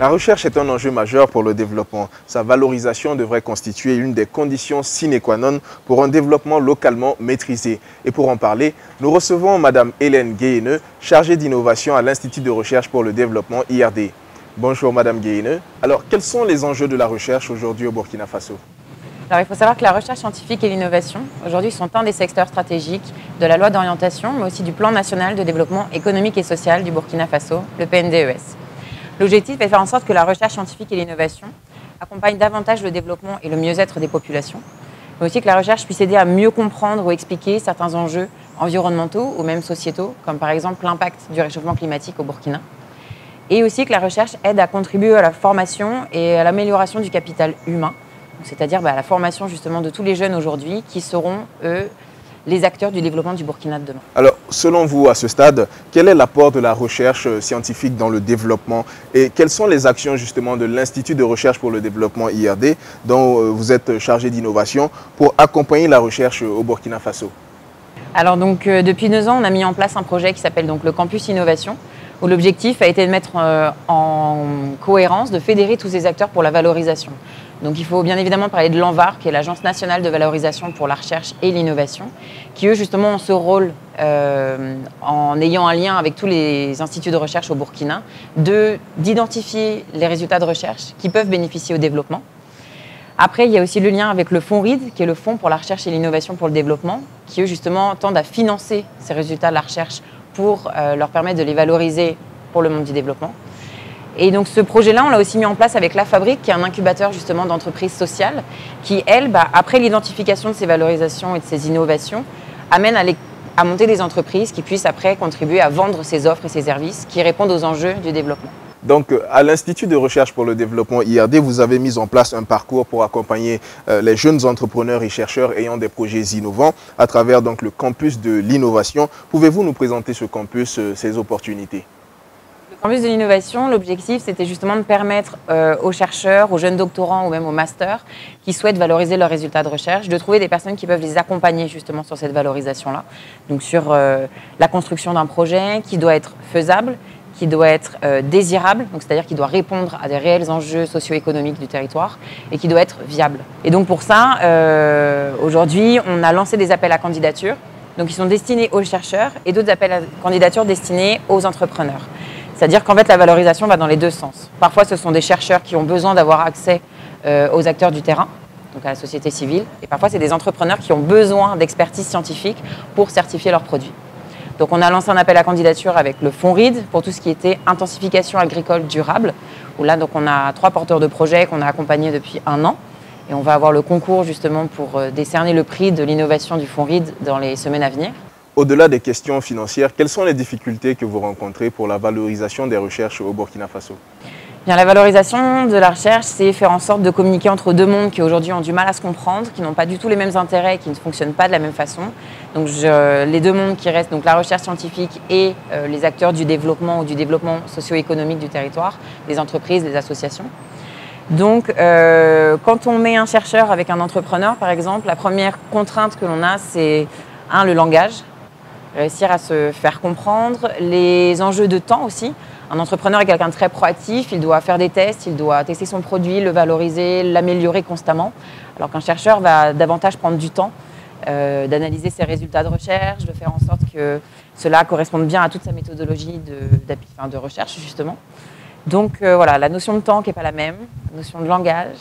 La recherche est un enjeu majeur pour le développement. Sa valorisation devrait constituer une des conditions sine qua non pour un développement localement maîtrisé. Et pour en parler, nous recevons Mme Hélène Guéheneux, chargée d'innovation à l'Institut de recherche pour le développement IRD. Bonjour Mme Guéheneux. Alors, quels sont les enjeux de la recherche aujourd'hui au Burkina Faso? Alors, il faut savoir que la recherche scientifique et l'innovation, aujourd'hui, sont un des secteurs stratégiques de la loi d'orientation, mais aussi du plan national de développement économique et social du Burkina Faso, le PNDES. L'objectif est de faire en sorte que la recherche scientifique et l'innovation accompagnent davantage le développement et le mieux-être des populations, mais aussi que la recherche puisse aider à mieux comprendre ou expliquer certains enjeux environnementaux ou même sociétaux, comme par exemple l'impact du réchauffement climatique au Burkina. Et aussi que la recherche aide à contribuer à la formation et à l'amélioration du capital humain, c'est-à-dire à la formation justement de tous les jeunes aujourd'hui qui seront, eux, les acteurs du développement du Burkina de demain. Alors, selon vous, à ce stade, quel est l'apport de la recherche scientifique dans le développement et quelles sont les actions justement de l'Institut de recherche pour le développement IRD dont vous êtes chargé d'innovation pour accompagner la recherche au Burkina Faso? Alors donc, depuis 2 ans, on a mis en place un projet qui s'appelle donc le Campus Innovation, où l'objectif a été de mettre en cohérence, de fédérer tous ces acteurs pour la valorisation. Donc il faut bien évidemment parler de l'ANVAR, qui est l'Agence nationale de valorisation pour la recherche et l'innovation, qui eux justement ont ce rôle, en ayant un lien avec tous les instituts de recherche au Burkina, d'identifier les résultats de recherche qui peuvent bénéficier au développement. Après, il y a aussi le lien avec le Fonds RID, qui est le Fonds pour la recherche et l'innovation pour le développement, qui eux justement tendent à financer ces résultats de la recherche pour leur permettre de les valoriser pour le monde du développement. Et donc ce projet-là, on l'a aussi mis en place avec La Fabrique, qui est un incubateur justement d'entreprises sociales, qui, elle, après l'identification de ces valorisations et de ces innovations, amène à monter des entreprises qui puissent après contribuer à vendre ces offres et ces services qui répondent aux enjeux du développement. Donc, à l'Institut de recherche pour le développement IRD, vous avez mis en place un parcours pour accompagner les jeunes entrepreneurs et chercheurs ayant des projets innovants à travers donc, le campus de l'innovation. Pouvez-vous nous présenter ce campus, ses opportunités? Le campus de l'innovation, l'objectif, c'était justement de permettre aux chercheurs, aux jeunes doctorants ou même aux masters qui souhaitent valoriser leurs résultats de recherche, de trouver des personnes qui peuvent les accompagner justement sur cette valorisation-là. Donc sur la construction d'un projet qui doit être faisable, qui doit être désirable, c'est-à-dire qui doit répondre à des réels enjeux socio-économiques du territoire et qui doit être viable. Et donc pour ça, aujourd'hui, on a lancé des appels à candidature, donc ils sont destinés aux chercheurs et d'autres appels à candidature destinés aux entrepreneurs. C'est-à-dire qu'en fait, la valorisation va dans les deux sens. Parfois, ce sont des chercheurs qui ont besoin d'avoir accès aux acteurs du terrain, donc à la société civile, et parfois, c'est des entrepreneurs qui ont besoin d'expertise scientifique pour certifier leurs produits. Donc on a lancé un appel à candidature avec le Fonds RID pour tout ce qui était intensification agricole durable, où là donc on a 3 porteurs de projets qu'on a accompagnés depuis 1 an. Et on va avoir le concours justement pour décerner le prix de l'innovation du Fonds RID dans les semaines à venir. Au-delà des questions financières, quelles sont les difficultés que vous rencontrez pour la valorisation des recherches au Burkina Faso? Bien, la valorisation de la recherche, c'est faire en sorte de communiquer entre 2 mondes qui aujourd'hui ont du mal à se comprendre, qui n'ont pas du tout les mêmes intérêts, qui ne fonctionnent pas de la même façon. Donc les 2 mondes qui restent, donc la recherche scientifique et les acteurs du développement ou du développement socio-économique du territoire, les entreprises, les associations. Donc quand on met un chercheur avec un entrepreneur, par exemple, la première contrainte que l'on a, c'est le langage, réussir à se faire comprendre, les enjeux de temps aussi. Un entrepreneur est quelqu'un de très proactif, il doit faire des tests, il doit tester son produit, le valoriser, l'améliorer constamment, alors qu'un chercheur va davantage prendre du temps d'analyser ses résultats de recherche, de faire en sorte que cela corresponde bien à toute sa méthodologie de recherche justement. Donc voilà, la notion de temps qui n'est pas la même, la notion de langage.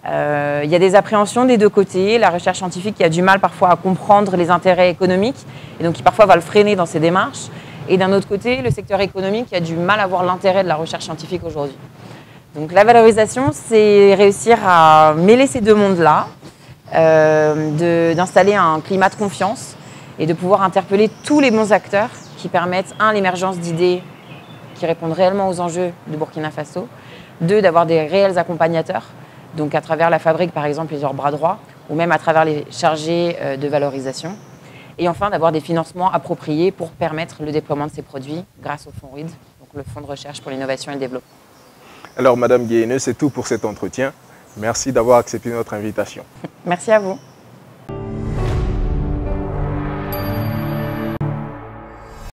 Il y a des appréhensions des 2 côtés, la recherche scientifique qui a du mal parfois à comprendre les intérêts économiques et donc qui parfois va le freiner dans ses démarches. Et d'un autre côté, le secteur économique qui a du mal à voir l'intérêt de la recherche scientifique aujourd'hui. Donc la valorisation, c'est réussir à mêler ces 2 mondes-là, d'installer un climat de confiance et de pouvoir interpeller tous les bons acteurs qui permettent, l'émergence d'idées qui répondent réellement aux enjeux du Burkina Faso, 2, d'avoir des réels accompagnateurs, donc à travers La Fabrique par exemple, les bras droits, ou même à travers les chargés de valorisation. Et enfin, d'avoir des financements appropriés pour permettre le déploiement de ces produits grâce au Fonds RID, donc le Fonds de recherche pour l'innovation et le développement. Alors, Madame Guéheneux, c'est tout pour cet entretien. Merci d'avoir accepté notre invitation. Merci à vous.